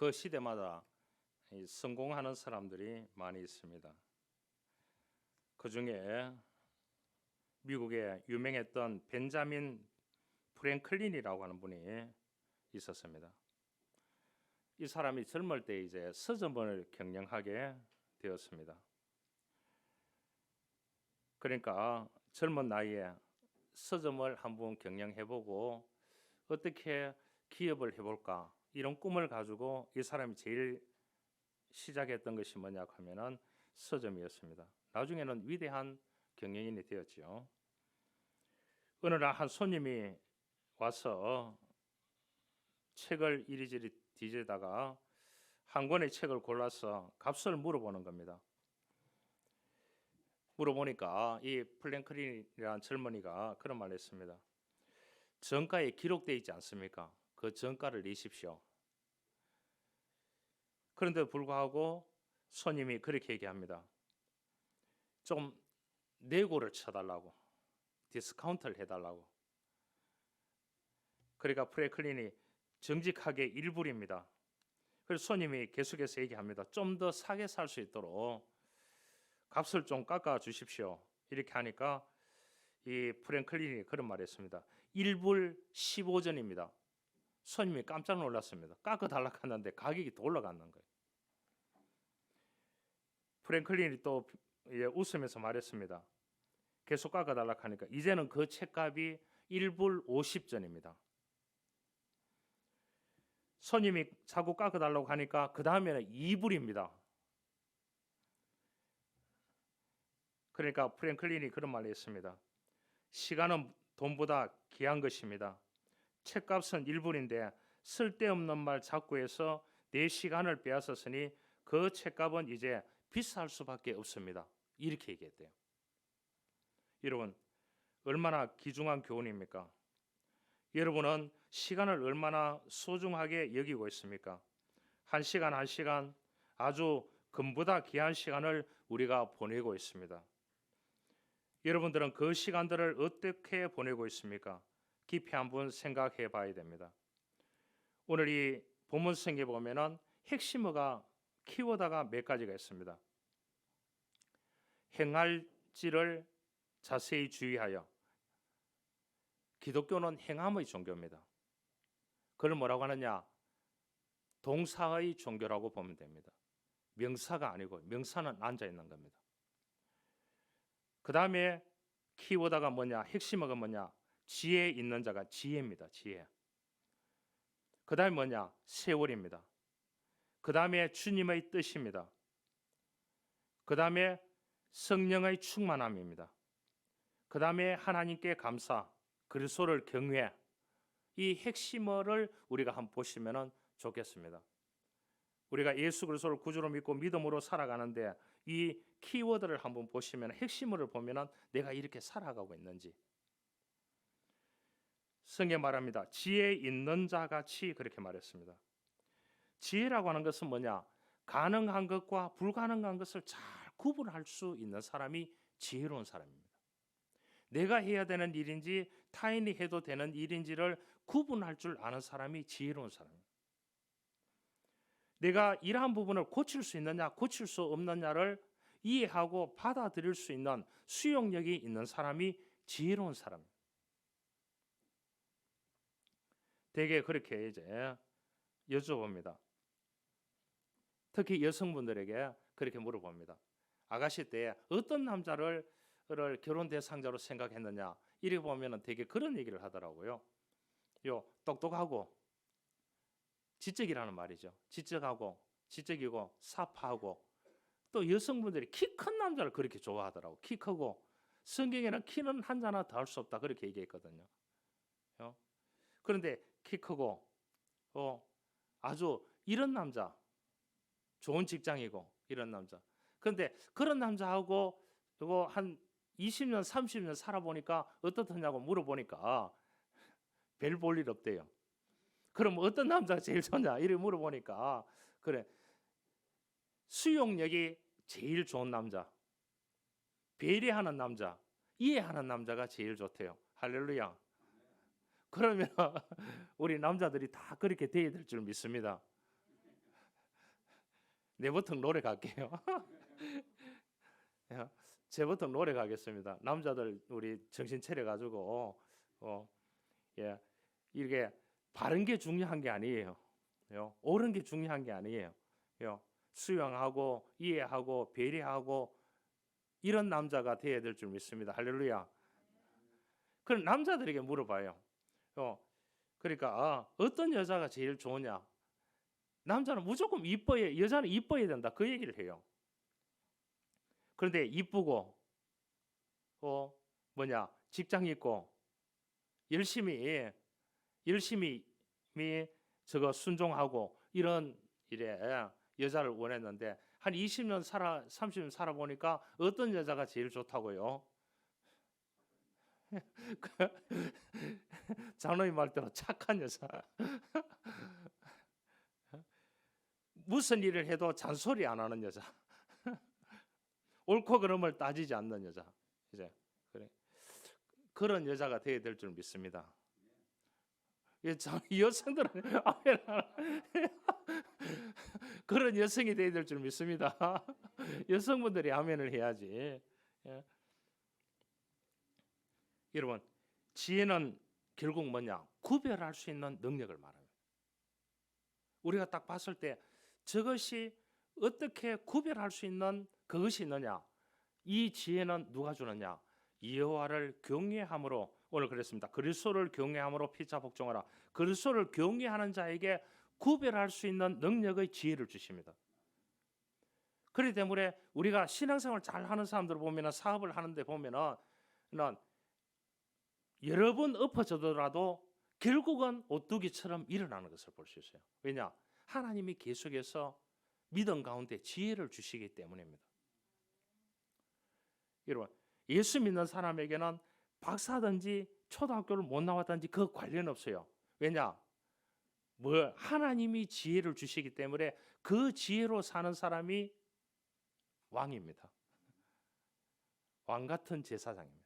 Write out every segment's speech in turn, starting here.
그 시대마다 성공하는 사람들이 많이 있습니다. 그 중에 미국에 유명했던 벤자민 프랭클린이라고 하는 분이 있었습니다. 이 사람이 젊을 때 이제 서점을 경영하게 되었습니다. 그러니까 젊은 나이에 서점을 한번 경영해보고 어떻게 기업을 해볼까 이런 꿈을 가지고 이 사람이 제일 시작했던 것이 뭐냐 하면은 서점이었습니다. 나중에는 위대한 경영인이 되었죠. 어느 날 한 손님이 와서 책을 이리저리 뒤지다가 한 권의 책을 골라서 값을 물어보는 겁니다. 물어보니까 이 플랭클린이라는 젊은이가 그런 말을 했습니다. 정가에 기록되어 있지 않습니까? 그 정가를 내십시오. 그런데 불구하고 손님이 그렇게 얘기합니다. 좀 내고를 쳐달라고, 디스카운트를 해달라고. 그러니까 프랭클린이 정직하게 1불입니다. 그래서 손님이 계속해서 얘기합니다. 좀 더 싸게 살 수 있도록 값을 좀 깎아 주십시오. 이렇게 하니까 이 프랭클린이 그런 말을 했습니다. 1불 15전입니다. 손님이 깜짝 놀랐습니다. 깎아 달라고 하는데 가격이 더 올라가는 거예요. 프랭클린이 또 웃으면서 말했습니다. 계속 깎아 달라고 하니까 이제는 그 책값이 1불 50전입니다. 손님이 자꾸 깎아 달라고 하니까 그 다음에는 2불입니다. 그러니까 프랭클린이 그런 말을 했습니다. 시간은 돈보다 귀한 것입니다. 책값은 1불인데 쓸데없는 말 자꾸 해서 내 시간을 빼앗았으니 그 책값은 이제 비쌀 수밖에 없습니다. 이렇게 얘기했대요. 여러분, 얼마나 귀중한 교훈입니까? 여러분은 시간을 얼마나 소중하게 여기고 있습니까? 한 시간 한 시간 아주 금보다 귀한 시간을 우리가 보내고 있습니다. 여러분들은 그 시간들을 어떻게 보내고 있습니까? 깊이 한번 생각해 봐야 됩니다. 오늘 이 본문 성경에 보면은 핵심어가 키워드가 몇 가지가 있습니다. 행할지를 자세히 주의하여. 기독교는 행함의 종교입니다. 그걸 뭐라고 하느냐? 동사의 종교라고 보면 됩니다. 명사가 아니고 명사는 앉아 있는 겁니다. 그 다음에 키워드가 뭐냐? 핵심어가 뭐냐? 지혜 있는 자가 지혜입니다. 지혜. 그 다음에 뭐냐? 세월입니다. 그 다음에 주님의 뜻입니다. 그 다음에 성령의 충만함입니다. 그 다음에 하나님께 감사, 그리스도를 경외. 이 핵심어를 우리가 한번 보시면 좋겠습니다. 우리가 예수 그리스도를 구주로 믿고 믿음으로 살아가는데 이 키워드를 한번 보시면 핵심어를 보면 내가 이렇게 살아가고 있는지. 성경 말합니다. 지혜 있는 자 같이 그렇게 말했습니다. 지혜라고 하는 것은 뭐냐? 가능한 것과 불가능한 것을 잘 구분할 수 있는 사람이 지혜로운 사람입니다. 내가 해야 되는 일인지 타인이 해도 되는 일인지를 구분할 줄 아는 사람이 지혜로운 사람입니다. 내가 이러한 부분을 고칠 수 있느냐 고칠 수 없느냐를 이해하고 받아들일 수 있는 수용력이 있는 사람이 지혜로운 사람입니다. 되게 그렇게 이제 여쭤봅니다. 특히 여성분들에게 그렇게 물어봅니다. 아가씨 때 어떤 남자를 결혼 대상자로 생각했느냐? 이렇게 보면 되게 그런 얘기를 하더라고요. 똑똑하고 지적이라는 말이죠. 지적이고 사파하고 또 여성분들이 키 큰 남자를 그렇게 좋아하더라고. 키 크고 성경에는 키는 한 자나 더할 수 없다 그렇게 얘기했거든요. 그런데 키 크고 아주 이런 남자 좋은 직장이고 이런 남자. 그런데 그런 남자하고 한 20년 30년 살아보니까 어떻느냐고 물어보니까 별 볼 일 없대요. 그럼 어떤 남자가 제일 좋냐 이렇게 물어보니까 그래 수용력이 제일 좋은 남자, 배려하는 남자, 이해하는 남자가 제일 좋대요. 할렐루야. 그러면 우리 남자들이 다 그렇게 돼야 될 줄 믿습니다. 내버튼 노래 갈게요. 제버튼 노래 가겠습니다. 남자들 우리 정신 차려 가지고 예, 이게 바른 게 중요한 게 아니에요. 옳은 게 중요한 게 아니에요. 수용하고 이해하고 배려하고 이런 남자가 되어야 될 줄 믿습니다. 할렐루야. 그럼 남자들에게 물어봐요. 그러니까 어떤 여자가 제일 좋으냐? 남자는 무조건 이뻐야, 여자는 이뻐야 된다. 그 얘기를 해요. 그런데 이쁘고 직장 있고 열심히 저거 순종하고 이런 일에 여자를 원했는데 한 20년 30년 살아보니까 어떤 여자가 제일 좋다고요? 장로님 말대로 착한 여자. 무슨 일을 해도 잔소리 안 하는 여자. 옳고 그름을 따지지 않는 여자. 이제 그런 여자가 되어야 될 줄 믿습니다. 여성들은 그런 여성이 되어야 될 줄 믿습니다. 여성분들이 아멘을 해야지. 여러분, 지혜는 결국 뭐냐? 구별할 수 있는 능력을 말합니다. 우리가 딱 봤을 때 저것이 어떻게 구별할 수 있는 그것이 있느냐? 이 지혜는 누가 주느냐? 여호와를 경외함으로, 오늘 그랬습니다. 그리스도를 경외함으로 피차 복종하라. 그리스도를 경외하는 자에게 구별할 수 있는 능력의 지혜를 주십니다. 그렇기 때문에 우리가 신앙생활 잘 하는 사람들 보면은, 사업을 하는데 보면은 여러 번 엎어져더라도 결국은 오뚜기처럼 일어나는 것을 볼 수 있어요. 왜냐? 하나님이 계속해서 믿음 가운데 지혜를 주시기 때문입니다. 여러분, 예수 믿는 사람에게는 박사든지 초등학교를 못 나왔든지 그 관련 없어요. 왜냐? 하나님이 지혜를 주시기 때문에 그 지혜로 사는 사람이 왕입니다. 왕 같은 제사장입니다.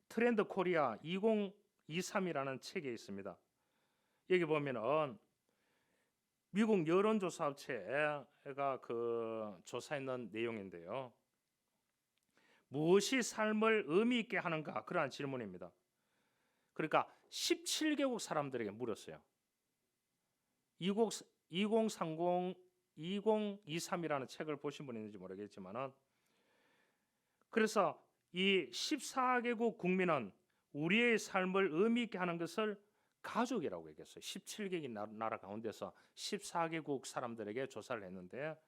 트렌드 코리아 2023이라는 책에 있습니다. 여기 보면은 미국 여론조사 업체가 그 조사했는 내용인데요. 무엇이 삶을 의미 있게 하는가? 그러한 질문입니다. 그러니까 17개국 사람들에게 물었어요. 2023이라는 책을 보신 분 있는지 모르겠지만은, 그래서 이 14개국 국민은 우리의 삶을 의미 있게 하는 것을 가족이라고 얘기했어요. 17개국 나라 가운데서 14개국 사람들에게 조사를 했는데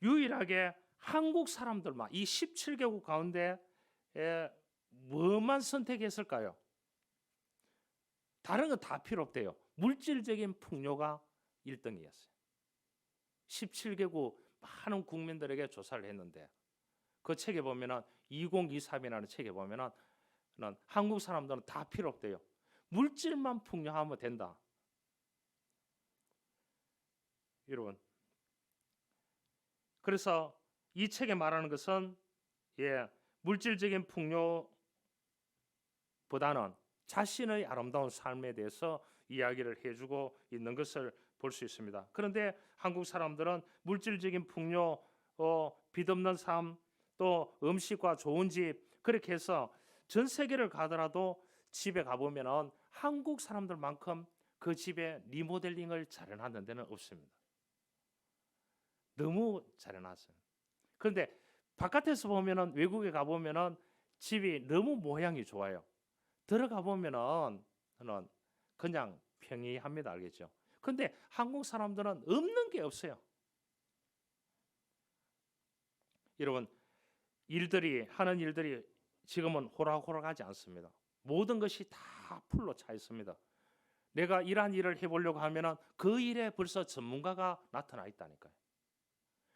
유일하게 한국 사람들만 이 17개국 가운데 뭐만 선택했을까요? 다른 건 다 필요 없대요. 물질적인 풍요가 1등이었어요. 17개국 많은 국민들에게 조사를 했는데 그 책에 보면은 2023이라는 책에 보면은 한국 사람들은 다 필요 없대요. 물질만 풍요하면 된다. 여러분, 그래서 이 책에 말하는 것은 물질적인 풍요보다는 자신의 아름다운 삶에 대해서 이야기를 해주고 있는 것을 볼 수 있습니다. 그런데 한국 사람들은 물질적인 풍요, 빚없는 삶, 또 음식과 좋은 집, 그렇게 해서 전 세계를 가더라도 집에 가보면 한국 사람들만큼 그 집에 리모델링을 잘 해놨는 데는 없습니다. 너무 잘 해놨어요. 그런데 바깥에서 보면은, 외국에 가보면은 집이 너무 모양이 좋아요. 들어가 보면은 그냥 평이합니다. 알겠죠? 근데 한국 사람들은 없는 게 없어요. 여러분, 하는 일들이 지금은 호락호락하지 않습니다. 모든 것이 다 풀로 차 있습니다. 내가 이러한 일을 해보려고 하면은 그 일에 벌써 전문가가 나타나 있다니까요.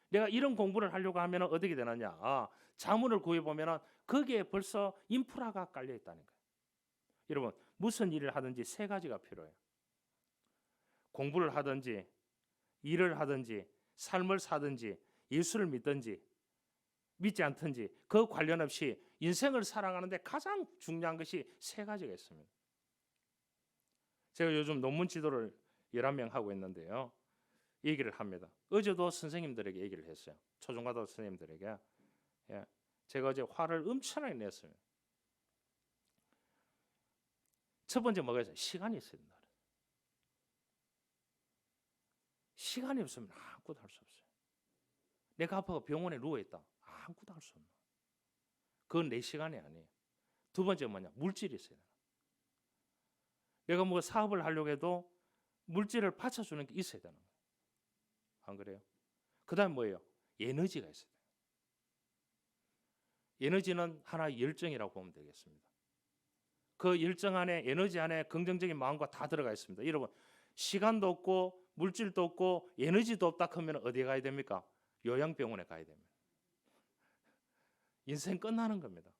내가 이런 공부를 하려고 하면은 어떻게 되느냐? 자문을 구해보면은 거기에 벌써 인프라가 깔려 있다니까요. 여러분, 무슨 일을 하든지 세 가지가 필요해요. 공부를 하든지, 일을 하든지, 삶을 사든지, 예수를 믿든지, 믿지 않든지, 그 관련 없이 인생을 살아가는데 가장 중요한 것이 세 가지가 있습니다. 제가 요즘 논문 지도를 11명 하고 있는데요. 얘기를 합니다. 어제도 선생님들에게 얘기를 했어요. 초중고등 선생님들에게. 예. 제가 어제 화를 엄청나게 냈어요. 첫 번째 뭐가 있어요? 시간이 있어야 된다. 시간이 없으면 아무것도 할 수 없어요. 내가 아파서 병원에 누워있다. 아무것도 할 수 없는. 그건 내 시간이 아니에요. 두 번째 뭐냐? 물질이 있어야 돼요. 내가 뭐 사업을 하려고 해도 물질을 받쳐주는 게 있어야 되는 거예요. 안 그래요? 그 다음 뭐예요? 에너지가 있어야 돼요. 에너지는 하나의 열정이라고 보면 되겠습니다. 그 열정 안에, 에너지 안에 긍정적인 마음과 다 들어가 있습니다. 여러분, 시간도 없고 물질도 없고 에너지도 없다 하면 어디에 가야 됩니까? 요양병원에 가야 됩니다. 인생 끝나는 겁니다.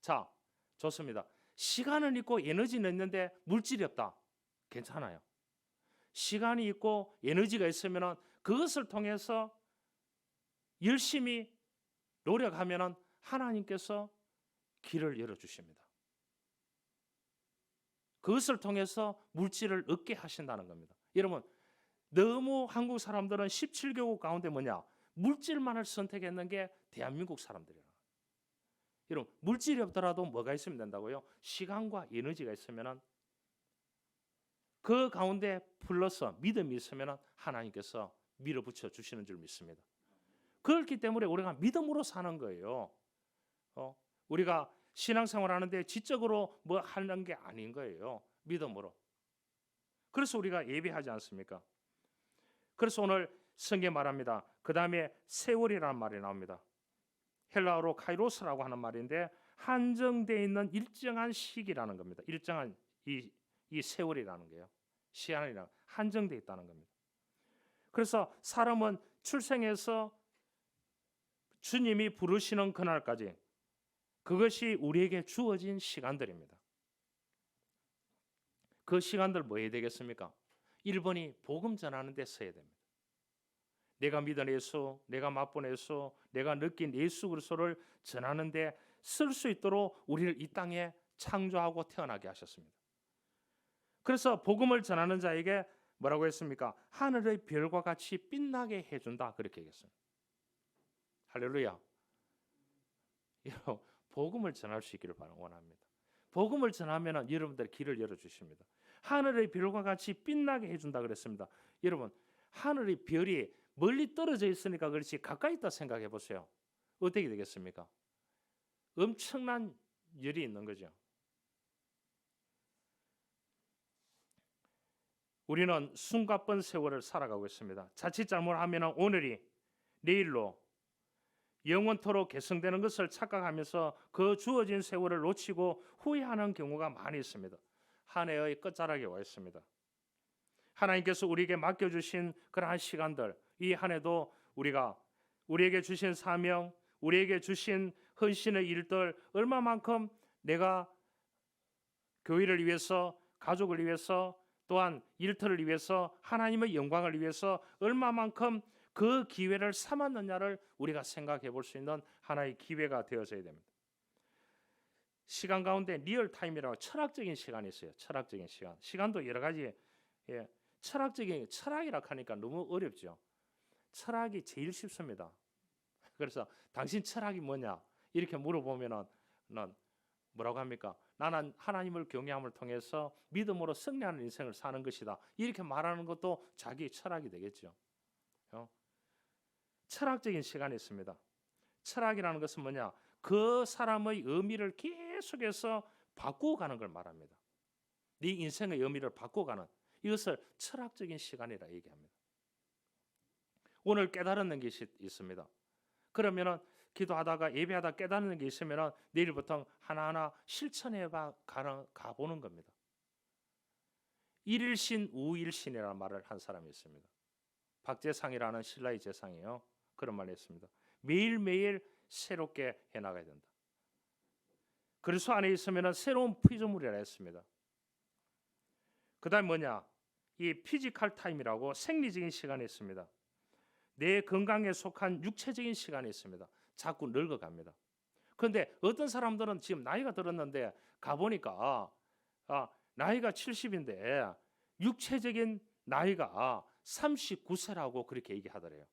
자, 좋습니다. 시간은 있고 에너지는 있는데 물질이 없다. 괜찮아요. 시간이 있고 에너지가 있으면 그것을 통해서 열심히 노력하면 하나님께서 길을 열어주십니다. 그것을 통해서 물질을 얻게 하신다는 겁니다. 여러분, 너무 한국 사람들은 17개국 가운데 뭐냐? 물질만을 선택했는 게 대한민국 사람들이라. 여러분, 물질이 없더라도 뭐가 있으면 된다고요? 시간과 에너지가 있으면 그 가운데 플러스 믿음이 있으면 하나님께서 밀어붙여 주시는 줄 믿습니다. 그렇기 때문에 우리가 믿음으로 사는 거예요. 우리가 신앙생활 하는데 지적으로 뭐 하는 게 아닌 거예요. 믿음으로. 그래서 우리가 예배하지 않습니까? 그래서 오늘 성경 말합니다. 그 다음에 세월이라는 말이 나옵니다. 헬라어로 카이로스라고 하는 말인데 한정되어 있는 일정한 시기라는 겁니다. 일정한 이 세월이라는 게요. 시간이랑 한정되어 있다는 겁니다. 그래서 사람은 출생해서 주님이 부르시는 그날까지 그것이 우리에게 주어진 시간들입니다. 그 시간들 뭐 해야 되겠습니까? 1번이 복음 전하는 데 써야 됩니다. 내가 믿은 예수, 내가 맛본 예수, 내가 느낀 예수 그리스도를 전하는 데 쓸 수 있도록 우리를 이 땅에 창조하고 태어나게 하셨습니다. 그래서 복음을 전하는 자에게 뭐라고 했습니까? 하늘의 별과 같이 빛나게 해준다 그렇게 얘기했어요. 할렐루야. 복음을 전할 수 있기를 원합니다. 복음을 전하면 여러분들 길을 열어주십니다. 하늘의 별과 같이 빛나게 해준다 그랬습니다. 여러분, 하늘의 별이 멀리 떨어져 있으니까 그렇지 가까이 있다 생각해 보세요. 어떻게 되겠습니까? 엄청난 열이 있는 거죠. 우리는 숨가쁜 세월을 살아가고 있습니다. 자칫 잘못하면 오늘이 내일로 영원토록 계승되는 것을 착각하면서 그 주어진 세월을 놓치고 후회하는 경우가 많이 있습니다. 한 해의 끝자락에 와 있습니다. 하나님께서 우리에게 맡겨주신 그러한 시간들, 이 한 해도 우리에게 주신 사명, 우리에게 주신 헌신의 일들, 얼마만큼 내가 교회를 위해서, 가족을 위해서, 또한 일터를 위해서, 하나님의 영광을 위해서 얼마만큼 그 기회를 삼았느냐를 우리가 생각해 볼 수 있는 하나의 기회가 되어져야 됩니다. 시간 가운데 리얼타임이라고 철학적인 시간이 있어요. 철학적인 시간. 시간도 여러 가지 철학이라 하니까 너무 어렵죠. 철학이 제일 쉽습니다. 그래서 당신 철학이 뭐냐? 이렇게 물어보면은 뭐라고 합니까? 나는 하나님을 경외함을 통해서 믿음으로 승리하는 인생을 사는 것이다. 이렇게 말하는 것도 자기 철학이 되겠죠. 철학적인 시간이 있습니다. 철학이라는 것은 뭐냐? 그 사람의 의미를 계속해서 바꾸어 가는 걸 말합니다. 네 인생의 의미를 바꾸어 가는 이것을 철학적인 시간이라 얘기합니다. 오늘 깨달은 것이 있습니다. 그러면은 기도하다가 예배하다 깨닫는 게 있으면 내일부터 하나하나 실천해 가보는 겁니다. 일일신 우일신이라는 말을 한 사람이 있습니다. 박재상이라는 신라의 재상이에요. 그런 말을 했습니다. 매일매일 새롭게 해나가야 된다. 그리스도 안에 있으면 새로운 피조물이라 했습니다. 그 다음 뭐냐? 이 피지컬 타임이라고 생리적인 시간이 있습니다. 내 건강에 속한 육체적인 시간이 있습니다. 자꾸 늙어갑니다. 그런데 어떤 사람들은 지금 나이가 들었는데 가보니까 나이가 70인데 육체적인 나이가 39세라고 그렇게 얘기하더래요.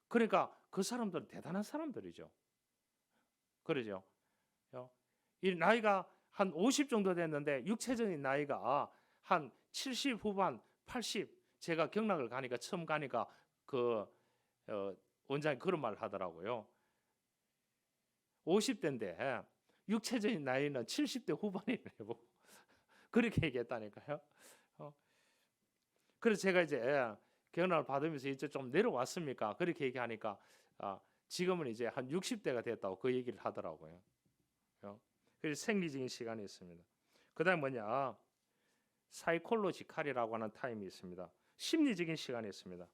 그러니까 그 사람들은 대단한 사람들이죠. 그러죠. 이 나이가 한 50 정도 됐는데 육체적인 나이가 한 70 후반, 80. 제가 경락을 가니까 처음 가니까 그 원장이 그런 말을 하더라고요. 50대인데 육체적인 나이는 70대 후반이래요. 그렇게 얘기했다니까요. 그래서 제가 이제 경락을 받으면서 이제 좀 내려왔습니까? 그렇게 얘기하니까 지금은 이제 한 60대가 됐다고 그 얘기를 하더라고요. 그래서 생리적인 시간이 있습니다. 그다음 뭐냐? 사이콜로지칼이라고 하는 타임이 있습니다. 심리적인 시간이 있습니다.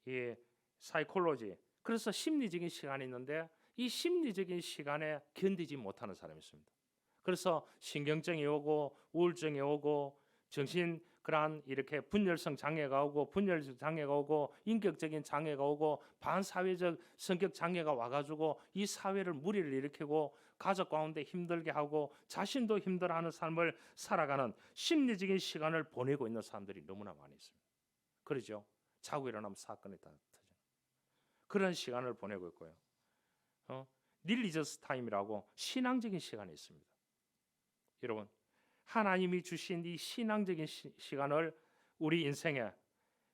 이 사이콜로지. 그래서 심리적인 시간이 있는데 이 심리적인 시간에 견디지 못하는 사람이 있습니다. 그래서 신경증이 오고 우울증이 오고 정신 그러한 이렇게 분열성 장애가 오고 분열성 장애가 오고 인격적인 장애가 오고 반사회적 성격 장애가 와가지고 이 사회를 무리를 일으키고 가족 가운데 힘들게 하고 자신도 힘들어하는 삶을 살아가는 심리적인 시간을 보내고 있는 사람들이 너무나 많이 있습니다. 그러죠. 자고 일어나면 사건이 다 터져. 그런 시간을 보내고 있고요. 릴리저스 타임이라고 신앙적인 시간이 있습니다. 여러분, 하나님이 주신 이 신앙적인 시간을 우리 인생에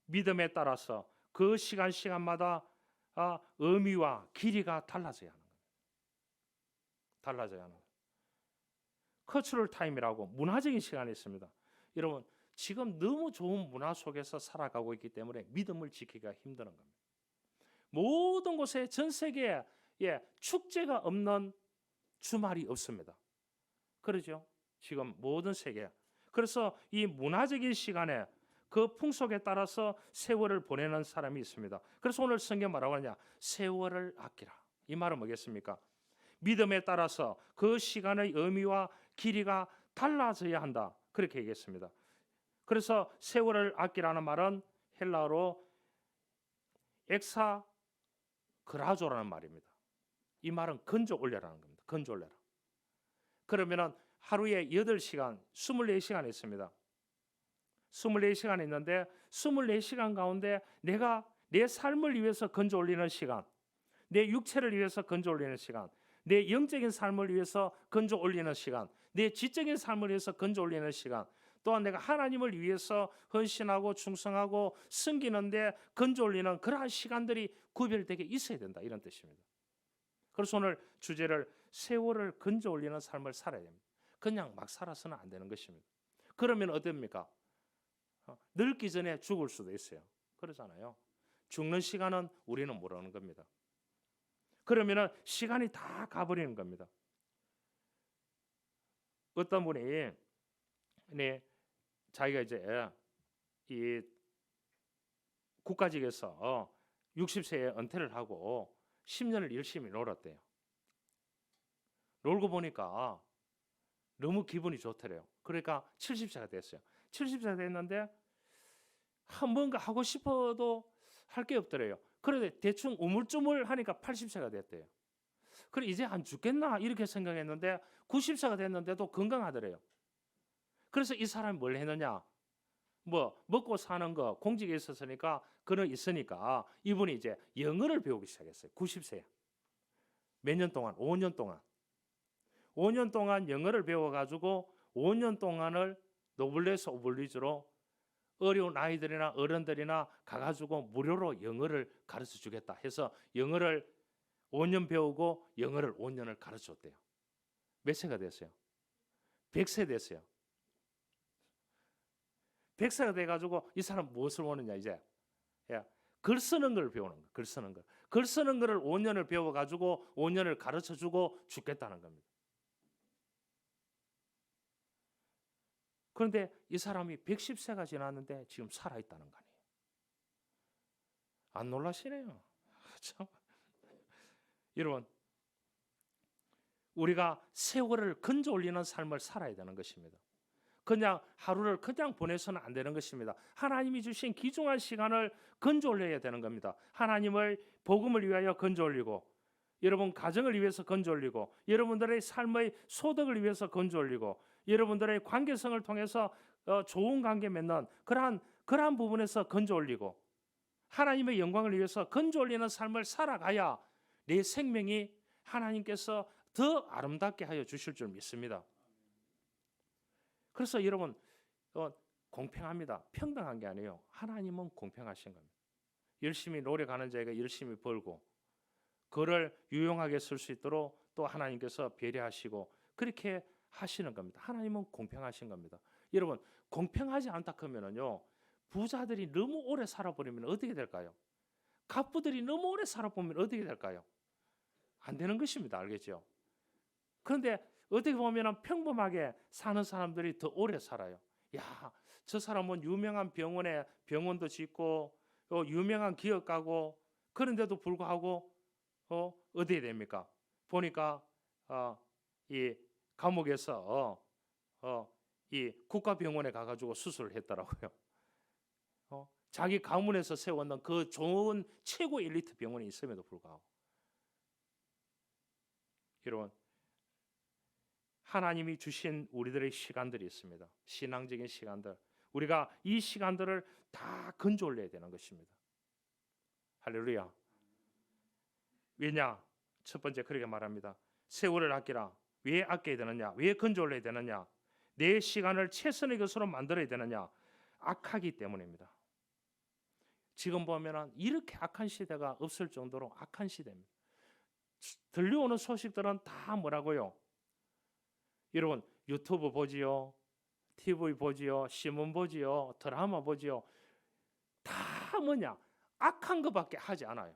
믿음에 따라서 그 시간마다 의미와 길이가 달라져야 하는 겁니다. 달라져야 하는 거예요. 커처럴 타임이라고 문화적인 시간이 있습니다. 여러분, 지금 너무 좋은 문화 속에서 살아가고 있기 때문에 믿음을 지키기가 힘든 겁니다. 모든 곳에 전 세계에 축제가 없는 주말이 없습니다. 그러죠? 지금 모든 세계. 그래서 이 문화적인 시간에 그 풍속에 따라서 세월을 보내는 사람이 있습니다. 그래서 오늘 성경 뭐라고 하냐? 세월을 아끼라. 이 말은 뭐겠습니까? 믿음에 따라서 그 시간의 의미와 길이가 달라져야 한다. 그렇게 얘기했습니다. 그래서 세월을 아끼라는 말은 헬라어로 엑사그라조라는 말입니다. 이 말은 건져 올려라는 겁니다. 건져 올려라. 그러면은 하루에 8시간, 24시간 있습니다. 24시간 있는데 24시간 가운데 내가 내 삶을 위해서 건져 올리는 시간, 내 육체를 위해서 건져 올리는 시간, 내 영적인 삶을 위해서 건져 올리는 시간, 내 지적인 삶을 위해서 건져 올리는 시간, 또한 내가 하나님을 위해서 헌신하고 충성하고 섬기는데 건져 올리는 그러한 시간들이 구별되게 있어야 된다, 이런 뜻입니다. 그래서 오늘 주제를 세월을 건져 올리는 삶을 살아야 됩니다. 그냥 막 살아서는 안 되는 것입니다. 그러면 어떻습니까? 늙기 전에 죽을 수도 있어요. 그러잖아요. 죽는 시간은 우리는 모르는 겁니다. 그러면은 시간이 다 가버리는 겁니다. 어떤 분이 자기가 이제 이 국가직에서 60세에 은퇴를 하고 10년을 열심히 놀았대요. 놀고 보니까 너무 기분이 좋더래요. 그러니까 70세가 됐어요. 70세가 됐는데 뭔가 하고 싶어도 할 게 없더래요. 그런데 대충 우물쭈물 하니까 80세가 됐대요. 그래 이제 안 죽겠나 이렇게 생각했는데 90세가 됐는데도 건강하더래요. 그래서 이 사람이 뭘 했느냐? 뭐 먹고 사는 거 공직에 있었으니까 그는 있으니까 이분이 이제 영어를 배우기 시작했어요. 90세에. 몇 년 동안? 5년 동안. 5년 동안 영어를 배워가지고 5년 동안을 노블레스 오블리주로 어려운 아이들이나 어른들이나 가가지고 무료로 영어를 가르쳐 주겠다 해서 영어를 5년 배우고 영어를 5년을 가르쳤대요. 몇 세가 됐어요? 100세 됐어요. 100세가 돼가지고 이 사람 무엇을 보느냐 이제 글 쓰는 걸 배우는 거예요. 글 쓰는 거. 글 쓰는 거를 5년을 배워가지고 5년을 가르쳐주고 죽겠다는 겁니다. 그런데 이 사람이 110세가 지났는데 지금 살아있다는 거 아니에요. 안 놀라시네요. 참. 여러분, 우리가 세월을 건져 올리는 삶을 살아야 되는 것입니다. 그냥 하루를 그냥 보내서는 안 되는 것입니다. 하나님이 주신 귀중한 시간을 건져 올려야 되는 겁니다. 하나님을 복음을 위하여 건져 올리고 여러분 가정을 위해서 건져 올리고 여러분들의 삶의 소득을 위해서 건져 올리고 여러분들의 관계성을 통해서 좋은 관계 맺는 그러한 부분에서 건져 올리고 하나님의 영광을 위해서 건져 올리는 삶을 살아가야 내 생명이 하나님께서 더 아름답게 하여 주실 줄 믿습니다. 그래서 여러분 공평합니다. 평등한 게 아니에요. 하나님은 공평하신 겁니다. 열심히 노력하는 자에게 열심히 벌고 그를 유용하게 쓸 수 있도록 또 하나님께서 배려하시고 그렇게 하시는 겁니다. 하나님은 공평하신 겁니다. 여러분 공평하지 않다 그러면요 부자들이 너무 오래 살아버리면 어떻게 될까요? 갑부들이 너무 오래 살아보면 어떻게 될까요? 안 되는 것입니다. 알겠죠? 그런데 어떻게 보면 평범하게 사는 사람들이 더 오래 살아요. 야, 저 사람은 유명한 병원에 병원도 짓고 유명한 기업 가고 그런데도 불구하고 어디에 됩니까? 보니까 이 감옥에서 이 국가병원에 가가지고 수술을 했더라고요. 자기 가문에서 세웠는 그 좋은 최고 엘리트 병원이 있음에도 불구하고 여러분 하나님이 주신 우리들의 시간들이 있습니다. 신앙적인 시간들 우리가 이 시간들을 다 건져 올려야 되는 것입니다. 할렐루야. 왜냐? 첫 번째 그렇게 말합니다. 세월을 아끼라. 왜 아껴야 되느냐? 왜 건져 올려야 되느냐? 내 시간을 최선의 것으로 만들어야 되느냐? 악하기 때문입니다. 지금 보면 이렇게 악한 시대가 없을 정도로 악한 시대입니다. 들려오는 소식들은 다 뭐라고요? 여러분 유튜브 보지요, TV 보지요, 신문 보지요, 드라마 보지요. 다 뭐냐? 악한 것밖에 하지 않아요.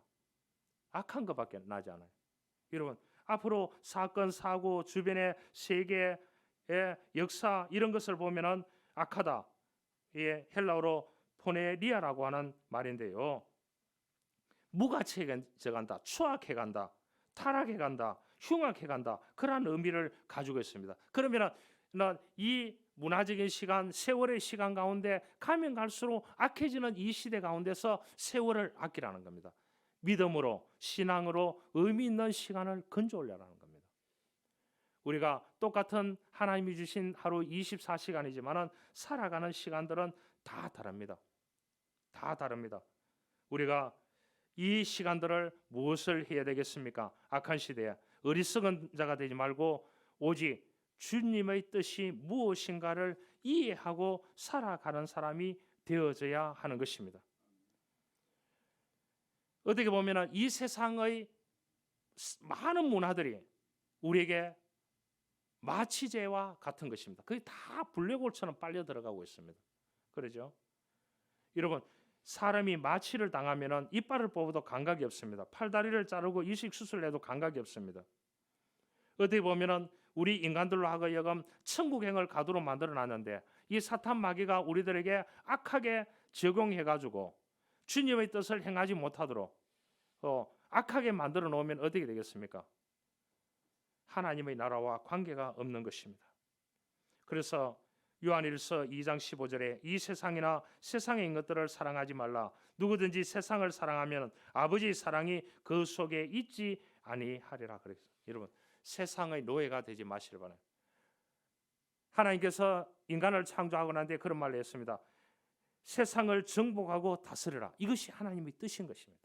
악한 것밖에 나지 않아요. 여러분 앞으로 사건 사고 주변의 세계의 역사 이런 것을 보면은 악하다. 예, 헬라어로 포네리아라고 하는 말인데요. 무가치해간다, 추악해간다, 타락해간다, 흉악해간다 그런 의미를 가지고 있습니다. 그러면 이 문화적인 시간, 세월의 시간 가운데 가면 갈수록 악해지는 이 시대 가운데서 세월을 아끼라는 겁니다. 믿음으로 신앙으로 의미 있는 시간을 건져 올려라는 겁니다. 우리가 똑같은 하나님이 주신 하루 24시간이지만 살아가는 시간들은 다 다릅니다. 다 다릅니다. 우리가 이 시간들을 무엇을 해야 되겠습니까? 악한 시대에 어리석은 자가 되지 말고 오직 주님의 뜻이 무엇인가를 이해하고 살아가는 사람이 되어져야 하는 것입니다. 어떻게 보면 이 세상의 많은 문화들이 우리에게 마취제와 같은 것입니다. 그게 다 블랙홀처럼 빨려 들어가고 있습니다. 그러죠? 여러분 사람이 마취를 당하면 이빨을 뽑아도 감각이 없습니다. 팔다리를 자르고 이식 수술을 해도 감각이 없습니다. 어떻게 보면 우리 인간들로 하여금 천국행을 가도록 만들어놨는데 이 사탄 마귀가 우리들에게 악하게 적용해가지고 주님의 뜻을 행하지 못하도록 악하게 만들어 놓으면 어떻게 되겠습니까? 하나님의 나라와 관계가 없는 것입니다. 그래서 요한일서 2장 15절에 이 세상이나 세상에 있는 것들을 사랑하지 말라. 누구든지 세상을 사랑하면 아버지의 사랑이 그 속에 있지 아니하리라 그랬어요. 여러분 세상의 노예가 되지 마시길 바랍니다. 하나님께서 인간을 창조하고 난 뒤에 그런 말을 했습니다. 세상을 정복하고 다스려라. 이것이 하나님의 뜻인 것입니다.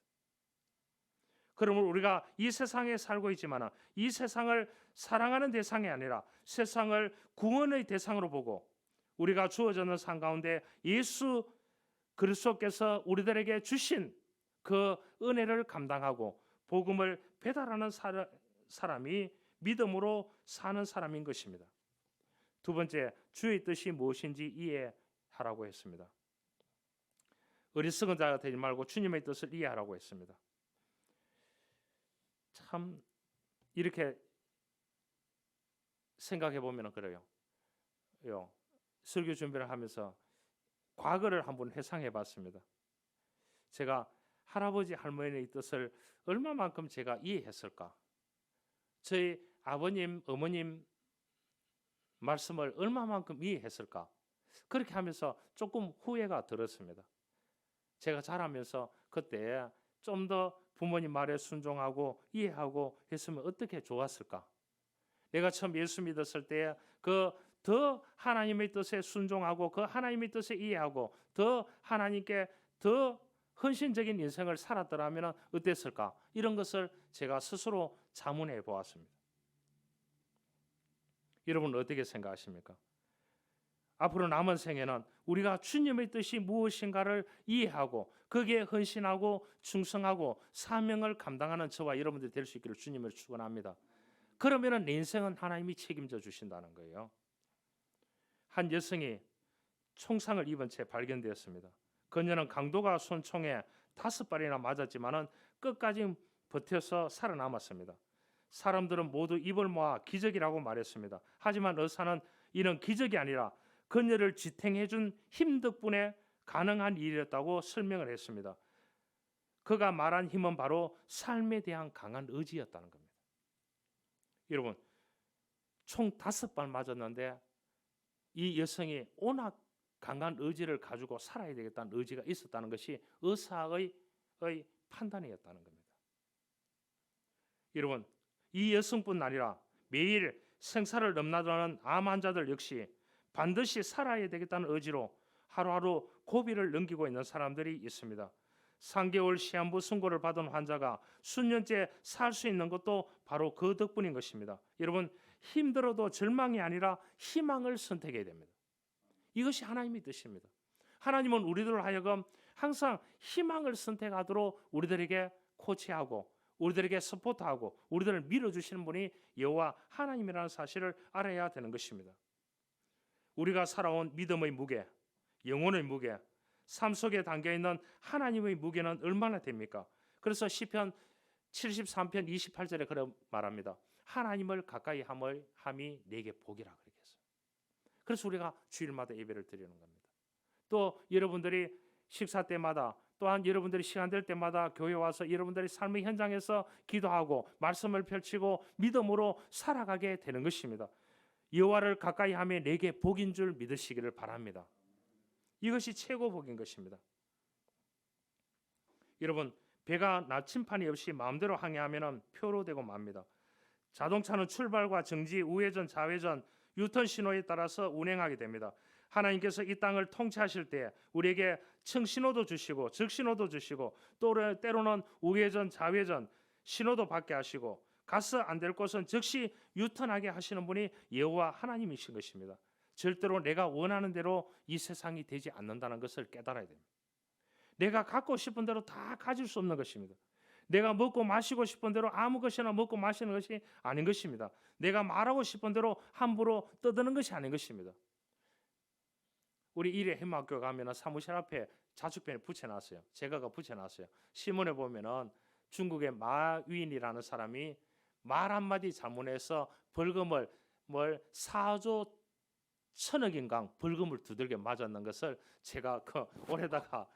그러면 우리가 이 세상에 살고 있지만 이 세상을 사랑하는 대상이 아니라 세상을 구원의 대상으로 보고 우리가 주어졌는 삶 가운데 예수 그리스도께서 우리들에게 주신 그 은혜를 감당하고 복음을 배달하는 사람이 믿음으로 사는 사람인 것입니다. 두 번째, 주의 뜻이 무엇인지 이해하라고 했습니다. 어리석은 자가 되지 말고 주님의 뜻을 이해하라고 했습니다. 참 이렇게 생각해 보면 그래요. 설교 준비를 하면서 과거를 한번 회상해 봤습니다. 제가 할아버지 할머니의 뜻을 얼마만큼 제가 이해했을까? 저희 아버님 어머님 말씀을 얼마만큼 이해했을까? 그렇게 하면서 조금 후회가 들었습니다. 제가 자라면서 그때 좀 더 부모님 말에 순종하고 이해하고 했으면 어떻게 좋았을까? 내가 처음 예수 믿었을 때 그 더 하나님의 뜻에 순종하고 그 하나님의 뜻에 이해하고 더 하나님께 더 헌신적인 인생을 살았더라면 어땠을까? 이런 것을 제가 스스로 자문해 보았습니다. 여러분 어떻게 생각하십니까? 앞으로 남은 생에는 우리가 주님의 뜻이 무엇인가를 이해하고 거기에 헌신하고 충성하고 사명을 감당하는 저와 여러분들이 될 수 있기를 주님을 축원합니다. 그러면 내 인생은 하나님이 책임져 주신다는 거예요. 한 여성이 총상을 입은 채 발견되었습니다. 그녀는 강도가 쏜 총에 5발이나 맞았지만은 끝까지 버텨서 살아남았습니다. 사람들은 모두 입을 모아 기적이라고 말했습니다. 하지만 의사는 이는 기적이 아니라 그녀를 지탱해준 힘 덕분에 가능한 일이었다고 설명을 했습니다. 그가 말한 힘은 바로 삶에 대한 강한 의지였다는 겁니다. 여러분, 총 5발 맞았는데 이 여성이 워낙 강한 의지를 가지고 살아야 되겠다는 의지가 있었다는 것이 의사의 판단이었다는 겁니다. 여러분, 이 여성뿐 아니라 매일 생사를 넘나드는 암 환자들 역시 반드시 살아야 되겠다는 의지로 하루하루 고비를 넘기고 있는 사람들이 있습니다. 3개월 시한부 선고를 받은 환자가 수년째 살 수 있는 것도 바로 그 덕분인 것입니다. 여러분, 힘들어도 절망이 아니라 희망을 선택해야 됩니다. 이것이 하나님의 뜻입니다. 하나님은 우리들을 하여금 항상 희망을 선택하도록 우리들에게 코치하고 우리들에게 서포트하고 우리들을 밀어주시는 분이 여호와 하나님이라는 사실을 알아야 되는 것입니다. 우리가 살아온 믿음의 무게, 영혼의 무게, 삶 속에 담겨있는 하나님의 무게는 얼마나 됩니까? 그래서 시편 73편 28절에 그렇게 말합니다. 하나님을 가까이 함이 내게 복이라 그렇게 했어요. 그래서 우리가 주일마다 예배를 드리는 겁니다. 또 여러분들이 식사 때마다 또한 여러분들이 시간 될 때마다 교회 와서 여러분들의 삶의 현장에서 기도하고 말씀을 펼치고 믿음으로 살아가게 되는 것입니다. 여호와를 가까이 하며 내게 복인 줄 믿으시기를 바랍니다. 이것이 최고 복인 것입니다. 여러분, 배가 나침판이 없이 마음대로 항해하면 표로 되고 맙니다. 자동차는 출발과 정지, 우회전, 좌회전, 유턴 신호에 따라서 운행하게 됩니다. 하나님께서 이 땅을 통치하실 때 우리에게 청신호도 주시고 적신호도 주시고 또 때로는 우회전, 좌회전 신호도 받게 하시고 가서 안 될 곳은 즉시 유턴하게 하시는 분이 여호와 하나님이신 것입니다. 절대로 내가 원하는 대로 이 세상이 되지 않는다는 것을 깨달아야 됩니다. 내가 갖고 싶은 대로 다 가질 수 없는 것입니다. 내가 먹고 마시고 싶은 대로 아무 것이나 먹고 마시는 것이 아닌 것입니다. 내가 말하고 싶은 대로 함부로 떠드는 것이 아닌 것입니다. 우리 일회 해마학교 가면은 사무실 앞에 자축변에 붙여놨어요. 제가 붙여놨어요. 신문에 보면은 중국의 마윈이라는 사람이 말 한마디 잘못해서 벌금을 4조 1,000억인강 벌금을 두들겨 맞았는 것을 제가 올해다가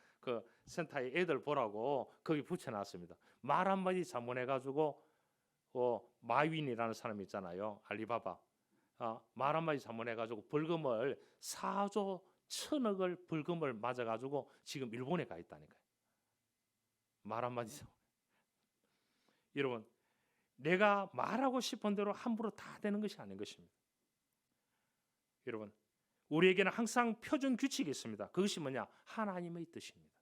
센터에 애들 보라고 거기 붙여놨습니다. 말 한마디 잘못해가지고 마윈이라는 사람이 있잖아요. 알리바바. 말 한마디 잘못해가지고 벌금을 4조 1,000억을 벌금을 맞아가지고 지금 일본에 가 있다니까요. 말 한마디. 여러분, 내가 말하고 싶은 대로 함부로 다 되는 것이 아닌 것입니다. 여러분, 우리에게는 항상 표준 규칙이 있습니다. 그것이 뭐냐? 하나님의 뜻입니다.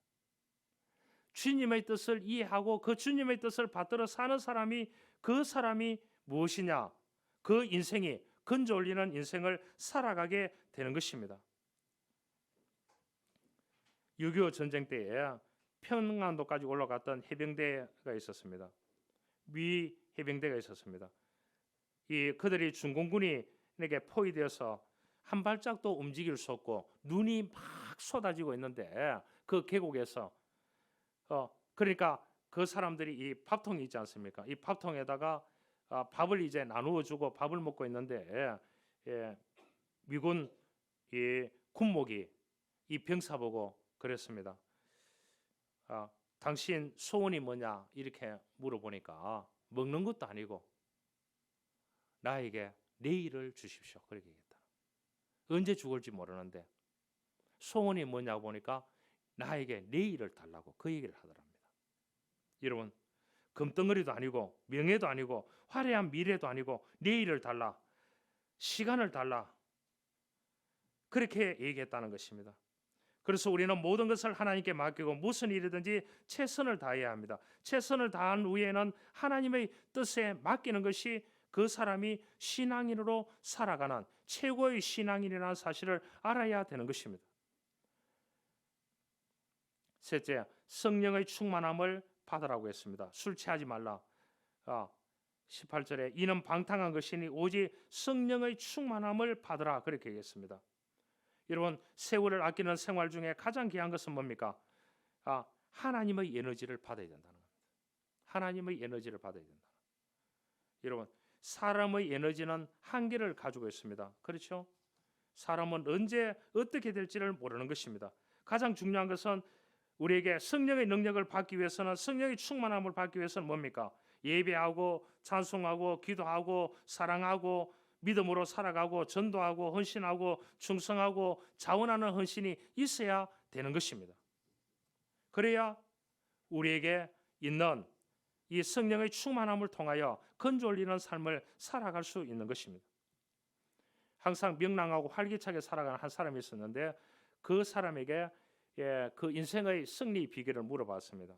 주님의 뜻을 이해하고 그 주님의 뜻을 받들어 사는 사람이 그 사람이 무엇이냐? 그 인생이 건져 올리는 인생을 살아가게 되는 것입니다. 6.25 전쟁 때에 평안도까지 올라갔던 해병대가 있었습니다. 미 해병대가 있었습니다. 그들이 중공군에게 포위되어서 한 발짝도 움직일 수 없고 눈이 막 쏟아지고 있는데 그 계곡에서 그러니까 그 사람들이 이 밥통이 있지 않습니까? 이 밥통에다가 밥을 이제 나누어 주고 밥을 먹고 있는데 미군 이 군목이 이 병사 보고 그랬습니다. 당신 소원이 뭐냐 이렇게 물어보니까 먹는 것도 아니고 나에게 내일을 주십시오 그렇게 얘기했다. 언제 죽을지 모르는데 소원이 뭐냐고 보니까 나에게 내일을 달라고 그 얘기를 하더랍니다. 여러분, 금덩어리도 아니고 명예도 아니고 화려한 미래도 아니고 내일을 달라, 시간을 달라. 그렇게 얘기했다는 것입니다. 그래서 우리는 모든 것을 하나님께 맡기고 무슨 일이든지 최선을 다해야 합니다. 최선을 다한 후에는 하나님의 뜻에 맡기는 것이 그 사람이 신앙인으로 살아가는 최고의 신앙인이라는 사실을 알아야 되는 것입니다. 셋째, 성령의 충만함을 받으라고 했습니다. 술 취하지 말라. 18절에 이는 방탕한 것이니 오직 성령의 충만함을 받으라 그렇게 얘기했습니다. 여러분, 세월을 아끼는 생활 중에 가장 귀한 것은 뭡니까? 하나님의 에너지를 받아야 된다는 겁니다. 하나님의 에너지를 받아야 된다. 여러분, 사람의 에너지는 한계를 가지고 있습니다. 그렇죠? 사람은 언제 어떻게 될지를 모르는 것입니다. 가장 중요한 것은 우리에게 성령의 능력을 받기 위해서는, 성령의 충만함을 받기 위해서는 뭡니까? 예배하고 찬송하고 기도하고 사랑하고 믿음으로 살아가고 전도하고 헌신하고 충성하고 자원하는 헌신이 있어야 되는 것입니다. 그래야 우리에게 있는 이 성령의 충만함을 통하여 건져 올리는 삶을 살아갈 수 있는 것입니다. 항상 명랑하고 활기차게 살아가는 한 사람이 있었는데 그 사람에게 그 인생의 승리 비결을 물어봤습니다.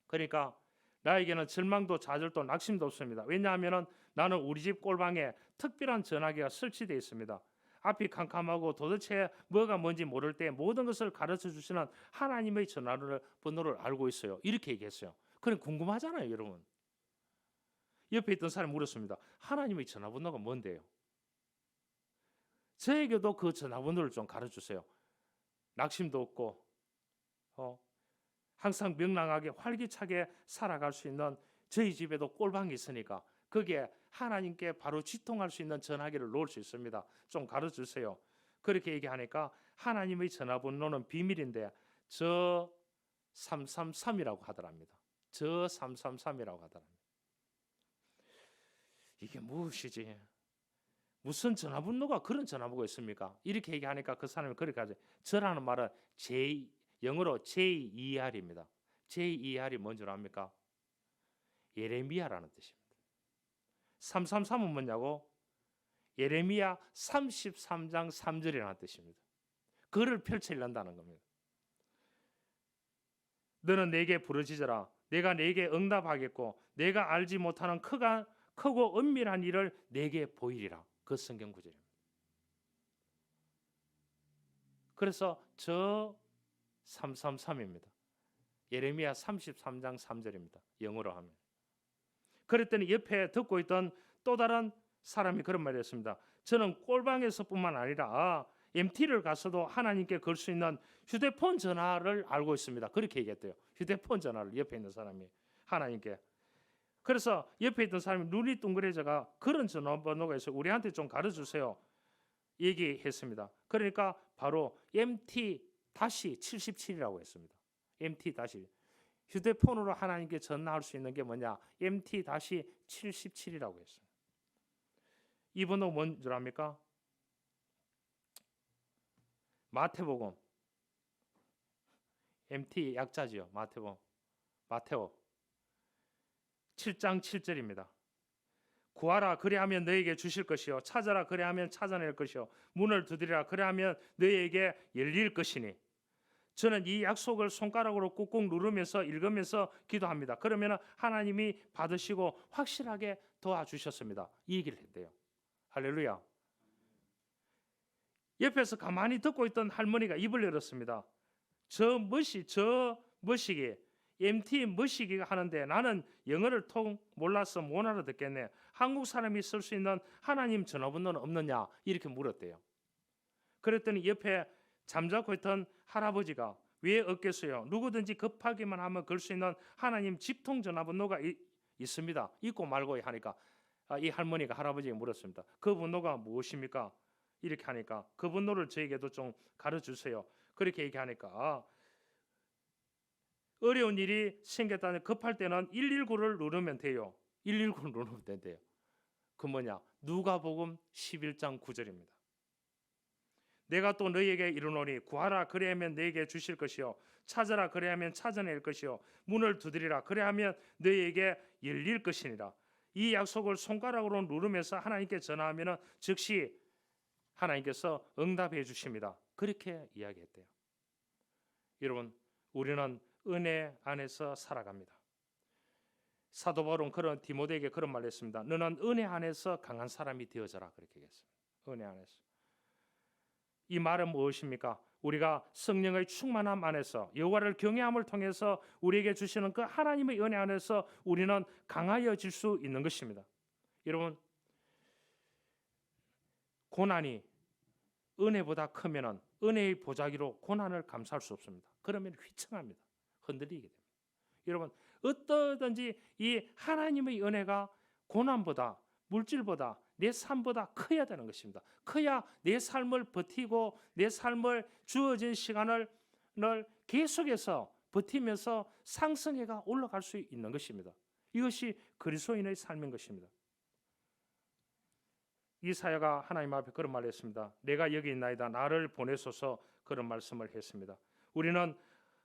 그러니까 나에게는 절망도 좌절도 낙심도 없습니다. 왜냐하면 나는 우리 집 꼴방에 특별한 전화기가 설치되어 있습니다. 앞이 캄캄하고 도대체 뭐가 뭔지 모를 때 모든 것을 가르쳐 주시는 하나님의 번호를 알고 있어요. 이렇게 얘기했어요. 그럼 궁금하잖아요, 여러분. 옆에 있던 사람이 물었습니다. 하나님의 전화번호가 뭔데요? 저에게도 그 전화번호를 좀 가르쳐 주세요. 낙심도 없고 항상 명랑하게 활기차게 살아갈 수 있는, 저희 집에도 꼴방이 있으니까 거기에 하나님께 바로 지통할 수 있는 전화기를 놓을 수 있습니다. 좀 가르쳐 주세요. 그렇게 얘기하니까 하나님의 전화번호는 비밀인데 저 333이라고 하더랍니다. 저 333이라고 하더랍니다. 이게 무엇이지? 무슨 전화번호가 그런 전화번호가 있습니까? 이렇게 얘기하니까 그 사람이 그렇게 하죠. 저라는 말은 영어로 JER입니다. JER이 뭔 줄 압니까? 예레미야라는 뜻입니다. 333은 뭐냐고? 예레미야 33장 3절이라는 뜻입니다. 그를 펼치려다는 겁니다. 너는 내게 부르짖어라. 내가 내게 응답하겠고 내가 알지 못하는 크고 은밀한 일을 내게 보이리라. 그 성경 구절입니다. 그래서 저 333입니다. 예레미야 33장 3절입니다. 영어로 하면. 그랬더니 옆에 듣고 있던 또 다른 사람이 그런 말을 했습니다. 저는 꼴방에서뿐만 아니라 MT를 가서도 하나님께 걸 수 있는 휴대폰 전화를 알고 있습니다. 그렇게 얘기했대요. 휴대폰 전화를 옆에 있는 사람이 하나님께. 그래서 옆에 있던 사람이 눈이 둥그레져가 그런 전화번호가 있어요. 우리한테 좀 가르쳐주세요. 얘기했습니다. 그러니까 바로 MT-77이라고 했습니다. MT- 휴대폰으로 하나님께 전화할 수 있는 게 뭐냐? MT-77이라고 했어요. 이 번호 뭔 줄 압니까? 마태복음. MT 약자지요. 마태오 7장 7절입니다. 구하라 그리하면 너에게 주실 것이요 찾아라 그리하면 찾아낼 것이요 문을 두드리라 그리하면 너에게 열릴 것이니. 저는 이 약속을 손가락으로 꾹꾹 누르면서 읽으면서 기도합니다. 그러면 하나님이 받으시고 확실하게 도와주셨습니다. 이 얘기를 했대요. 할렐루야. 옆에서 가만히 듣고 있던 할머니가 입을 열었습니다. 저 머시기 MT 머시기가 하는데 나는 영어를 통 몰라서 못 알아듣겠네. 한국 사람이 쓸 수 있는 하나님 전화번호는 없느냐? 이렇게 물었대요. 그랬더니 옆에 잠자고 있던 할아버지가 왜 없겠어요? 누구든지 급하기만 하면 걸 수 있는 하나님 직통 전화번호가 있습니다. 있고 말고 하니까 이 할머니가 할아버지에게 물었습니다. 그 번호가 무엇입니까? 이렇게 하니까 그 번호를 저에게도 좀 가르쳐주세요. 그렇게 얘기하니까 어려운 일이 생겼다는 급할 때는 119를 누르면 돼요. 119를 누르면 된대요. 그 뭐냐? 누가복음 11장 9절입니다. 내가 또 너희에게 이르노니 구하라 그리하면 너희에게 주실 것이요 찾아라 그리하면 찾아낼 것이요 문을 두드리라 그리하면 너희에게 열릴 것이니라. 이 약속을 손가락으로 누르면서 하나님께 전화하면 즉시 하나님께서 응답해 주십니다. 그렇게 이야기했대요. 여러분, 우리는 은혜 안에서 살아갑니다. 사도 바울은 그런 디모데에게 그런 말을 했습니다. 너는 은혜 안에서 강한 사람이 되어져라. 그렇게 얘기했습니다. 은혜 안에서. 이 말은 무엇입니까? 우리가 성령의 충만함 안에서 여호와를 경외함을 통해서 우리에게 주시는 그 하나님의 은혜 안에서 우리는 강하여질 수 있는 것입니다. 여러분, 고난이 은혜보다 크면은 은혜의 보자기로 고난을 감수할 수 없습니다. 그러면 휘청합니다. 흔들리게 됩니다. 여러분, 어떠든지 이 하나님의 은혜가 고난보다, 물질보다, 내 삶보다 커야 되는 것입니다. 커야 내 삶을 버티고 내 삶을 주어진 시간을 계속해서 버티면서 상승해가 올라갈 수 있는 것입니다. 이것이 그리스도인의 삶인 것입니다. 이사야가 하나님 앞에 그런 말을 했습니다. 내가 여기 있나이다. 나를 보내소서. 그런 말씀을 했습니다. 우리는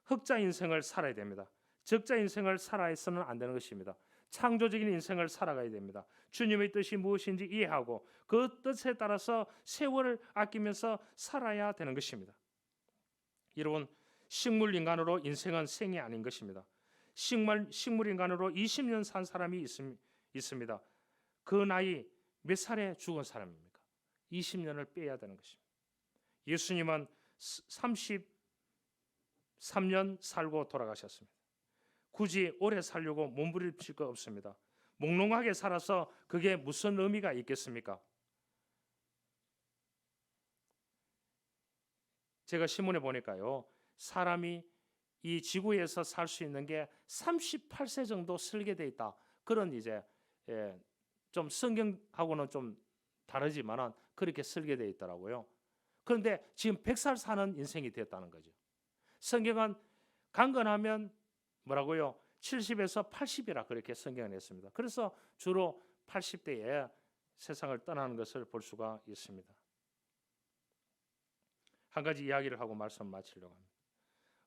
흑자 인생을 살아야 됩니다. 적자 인생을 살아서는 안 되는 것입니다. 창조적인 인생을 살아가야 됩니다. 주님의 뜻이 무엇인지 이해하고 그 뜻에 따라서 세월을 아끼면서 살아야 되는 것입니다. 여러분, 식물 인간으로 인생은 생이 아닌 것입니다. 식물 인간으로 20년 산 사람이 있습니다. 그 나이 몇 살에 죽은 사람입니까? 20년을 빼야 되는 것입니다. 예수님은 33년 살고 돌아가셨습니다. 굳이 오래 살려고 몸부림칠 거 없습니다. 몽롱하게 살아서 그게 무슨 의미가 있겠습니까? 제가 신문에 보니까요, 사람이 이 지구에서 살 수 있는 게 38세 정도 설계되어 있다. 그런 이제 좀 성경하고는 좀 다르지만은 그렇게 설계되어 있더라고요. 그런데 지금 100살 사는 인생이 됐다는 거죠. 성경은 강건하면 뭐라고요? 70에서 80이라 그렇게 성경을 했습니다. 그래서 주로 80대에 세상을 떠나는 것을 볼 수가 있습니다. 한 가지 이야기를 하고 말씀 마치려고 합니다.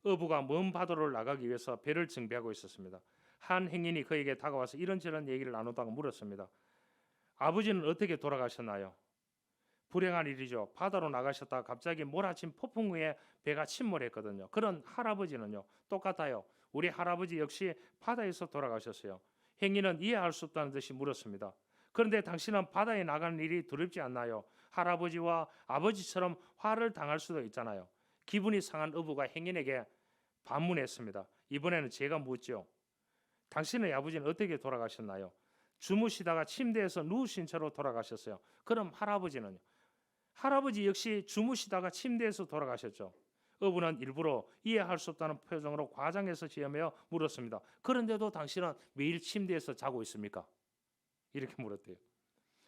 어부가 먼 바다로 나가기 위해서 배를 정비하고 있었습니다. 한 행인이 그에게 다가와서 이런저런 얘기를 나누다가 물었습니다. 아버지는 어떻게 돌아가셨나요? 불행한 일이죠. 바다로 나가셨다가 갑자기 몰아친 폭풍 후에 배가 침몰했거든요. 그런 할아버지는요, 똑같아요. 우리 할아버지 역시 바다에서 돌아가셨어요. 행인은 이해할 수 없다는 듯이 물었습니다. 그런데 당신은 바다에 나가는 일이 두렵지 않나요? 할아버지와 아버지처럼 화를 당할 수도 있잖아요. 기분이 상한 어부가 행인에게 반문했습니다. 이번에는 제가 묻죠. 당신의 아버지는 어떻게 돌아가셨나요? 주무시다가 침대에서 누우신 채로 돌아가셨어요. 그럼 할아버지는요? 할아버지 역시 주무시다가 침대에서 돌아가셨죠. 어부는 일부러 이해할 수 없다는 표정으로 과장해서 지으며 물었습니다. 그런데도 당신은 매일 침대에서 자고 있습니까? 이렇게 물었대요.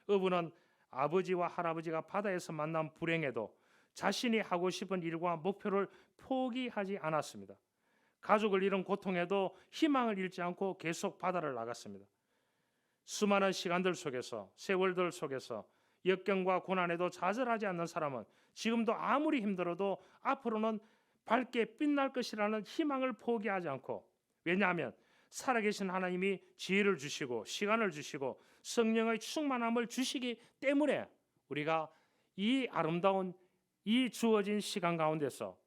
어부는 아버지와 할아버지가 바다에서 만난 불행에도 자신이 하고 싶은 일과 목표를 포기하지 않았습니다. 가족을 잃은 고통에도 희망을 잃지 않고 계속 바다를 나갔습니다. 수많은 시간들 속에서, 세월들 속에서 역경과 고난에도 좌절하지 않는 사람은 지금도 아무리 힘들어도 앞으로는 밝게 빛날 것이라는 희망을 포기하지 않고, 왜냐하면 살아계신 하나님이 지혜를 주시고 시간을 주시고 성령의 충만함을 주시기 때문에 우리가 이 아름다운 이 주어진 시간 가운데서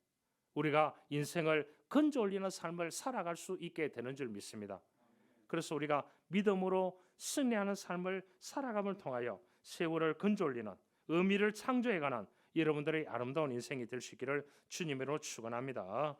우리가 인생을 건져 올리는 삶을 살아갈 수 있게 되는 줄 믿습니다. 그래서 우리가 믿음으로 승리하는 삶을 살아감을 통하여 세월을 건져 올리는, 의미를 창조해가는 여러분들의 아름다운 인생이 될 수 있기를 주님으로 축원합니다.